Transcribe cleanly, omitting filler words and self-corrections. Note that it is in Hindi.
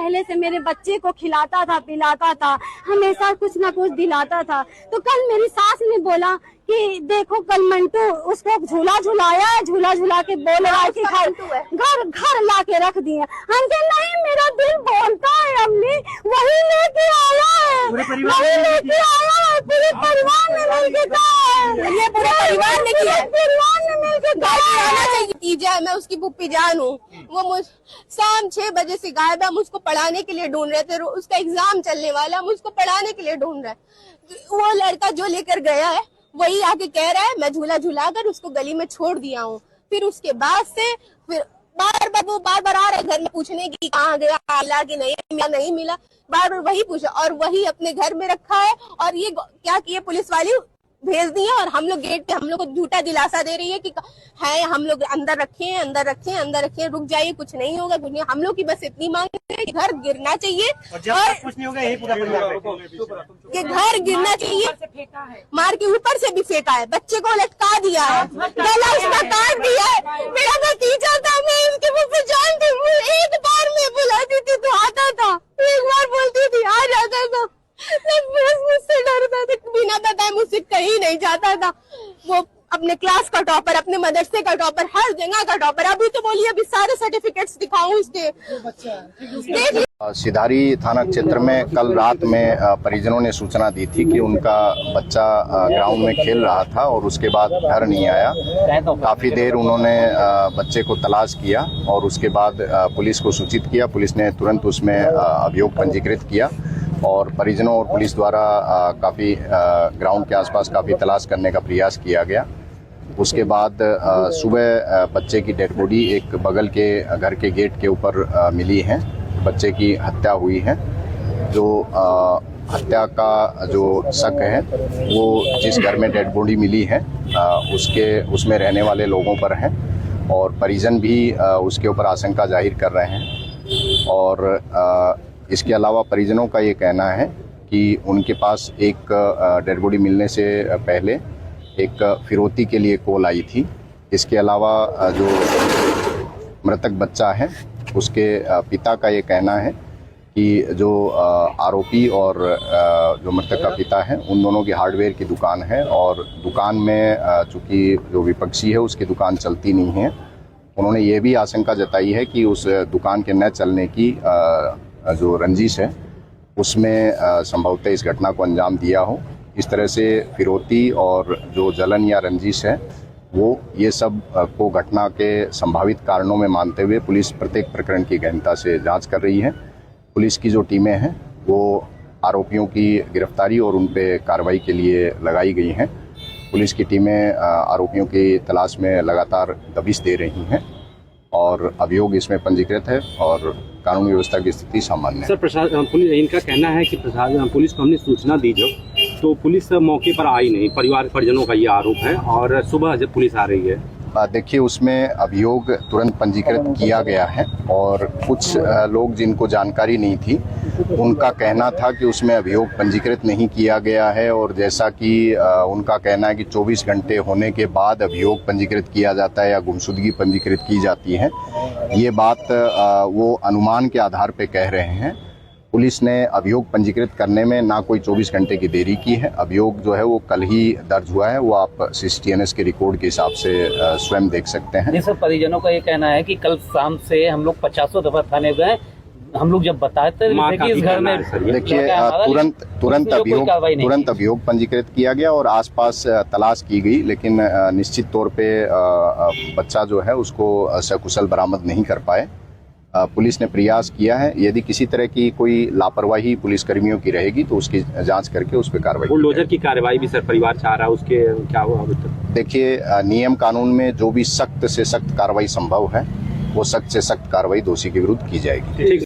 पहले से मेरे बच्चे को खिलाता था, पिलाता था, हमेशा कुछ ना कुछ दिलाता था। तो कल मेरी सास ने बोला कि देखो कल मंटू उसको झूला झुलाया है, झूला झुला के बोल रहा है कि घर ला के रख दिए। हम कहे नहीं, मेरा दिल बोलता है अम्मी, वही लेके आया है, वही लेके आया है, पूरे परिवार ने मिलके कहा है, ये पूरे परिवार ने किया, परिवार ने मिलके कहा है। मैं उसकी पुप्पी जान हूँ, वो शाम 6 बजे से गायब है। हम उसको पढ़ाने के लिए ढूंढ रहे थे, उसका एग्जाम चलने वाला, हम उसको पढ़ाने के लिए ढूंढ रहे हैं। वो लड़का जो लेकर गया है वही आके कह रहा है मैं झूला झुलाकर उसको गली में छोड़ दिया हूँ। फिर उसके बाद से फिर बार बार आ रहा है घर में पूछने की कहाँ गया, मिला कि नहीं मिला, बार बार वही पूछा और वही अपने घर में रखा है। और ये क्या किए, पुलिस वाली भेज दी है और हम लोग गेट पे हम लोग को झूठा दिलासा दे रही है कि है हम लोग अंदर रखे, रुक जाइए, कुछ नहीं होगा, कुछ नहीं। हम लोग की बस इतनी मांग है कि घर गिरना चाहिए और कुछ नहीं होगा, यही पूरा कि घर गिरना चाहिए। मार के ऊपर से भी फेंका है, बच्चे को लटका दिया है, गला उसका काट दिया है। मेरा भतीजा था, मैं उसके मुंह पे जानती हूँ, एक बार मैं बुलाती थी तो आता था, एक बार बोलती थी आ जाता था, मुझसे डरता था, बिना बताए मुझसे कहीं नहीं जाता था। वो अपने क्लास का टॉपर, अपने मदरसे का टॉपर, हर जगह का टॉपर। अभी तो बोलिए अभी सारे सर्टिफिकेट्स दिखाऊं उसके। सिधारी थाना क्षेत्र में कल रात में परिजनों ने सूचना दी थी कि उनका बच्चा ग्राउंड में खेल रहा था और उसके बाद घर नहीं आया। काफ़ी देर उन्होंने बच्चे को तलाश किया और उसके बाद पुलिस को सूचित किया। पुलिस ने तुरंत उसमें अभियोग पंजीकृत किया और परिजनों और पुलिस द्वारा काफ़ी ग्राउंड के आसपास काफ़ी तलाश करने का प्रयास किया गया। उसके बाद सुबह बच्चे की डेड बॉडी एक बगल के घर के गेट के ऊपर मिली है। बच्चे की हत्या हुई है। जो हत्या का जो शक है वो जिस घर में डेड बॉडी मिली है उसमें रहने वाले लोगों पर है और परिजन भी उसके ऊपर आशंका जाहिर कर रहे हैं। और इसके अलावा परिजनों का ये कहना है कि उनके पास एक डेड बॉडी मिलने से पहले एक फिरौती के लिए कॉल आई थी। इसके अलावा जो मृतक बच्चा है उसके पिता का ये कहना है कि जो आरोपी और जो मृतक का पिता है उन दोनों की हार्डवेयर की दुकान है और दुकान में चूँकि जो विपक्षी है उसकी दुकान चलती नहीं है। उन्होंने ये भी आशंका जताई है कि उस दुकान के न चलने की जो रंजिश है उसमें संभवतः इस घटना को अंजाम दिया हो। इस तरह से फिरौती और जो जलन या रंजिश है वो ये सब को घटना के संभावित कारणों में मानते हुए पुलिस प्रत्येक प्रकरण की गहनता से जांच कर रही है। पुलिस की जो टीमें हैं वो आरोपियों की गिरफ्तारी और उन पे कार्रवाई के लिए लगाई गई हैं। पुलिस की टीमें आरोपियों की तलाश में लगातार दबिश दे रही हैं और अभियोग इसमें पंजीकृत है और कानून व्यवस्था की स्थिति सामान्य है। सर प्रशासन इनका कहना है कि पुलिस को हमने सूचना दी तो पुलिस मौके पर आई नहीं, परिजनों का ये आरोप है और सुबह जब पुलिस आ रही है। देखिए उसमें अभियोग तुरंत पंजीकृत किया गया है और कुछ लोग जिनको जानकारी नहीं थी उनका कहना था कि उसमें अभियोग पंजीकृत नहीं किया गया है और जैसा कि उनका कहना है कि 24 घंटे होने के बाद अभियोग पंजीकृत किया जाता है या गुमशुदगी पंजीकृत की जाती है। ये बात वो अनुमान के आधार पर कह रहे हैं। पुलिस ने अभियोग पंजीकृत करने में ना कोई 24 घंटे की देरी की है। अभियोग जो है वो कल ही दर्ज हुआ है, वो आप CCTNS के रिकॉर्ड के हिसाब से स्वयं देख सकते हैं। जी सर, परिजनों का ये कहना है कि कल शाम से हम लोग 50 दफा थाने गए, हम लोग जब बताते थे इस घर में देखिए तुरंत अभियोग पंजीकृत किया गया और आसपास तलाश की गई, लेकिन निश्चित तौर पे बच्चा जो है उसको सकुशल बरामद नहीं कर पाए। पुलिस ने प्रयास किया है, यदि किसी तरह की कोई लापरवाही पुलिसकर्मियों की रहेगी तो उसकी जांच करके उस पर कार्रवाई। बुलडोजर की कार्रवाई भी सर परिवार चाह रहा है, उसके क्या हुआ अभी तक? देखिए नियम कानून में जो भी सख्त से सख्त कार्रवाई संभव है वो सख्त से सख्त कार्रवाई दोषी के विरुद्ध की जाएगी।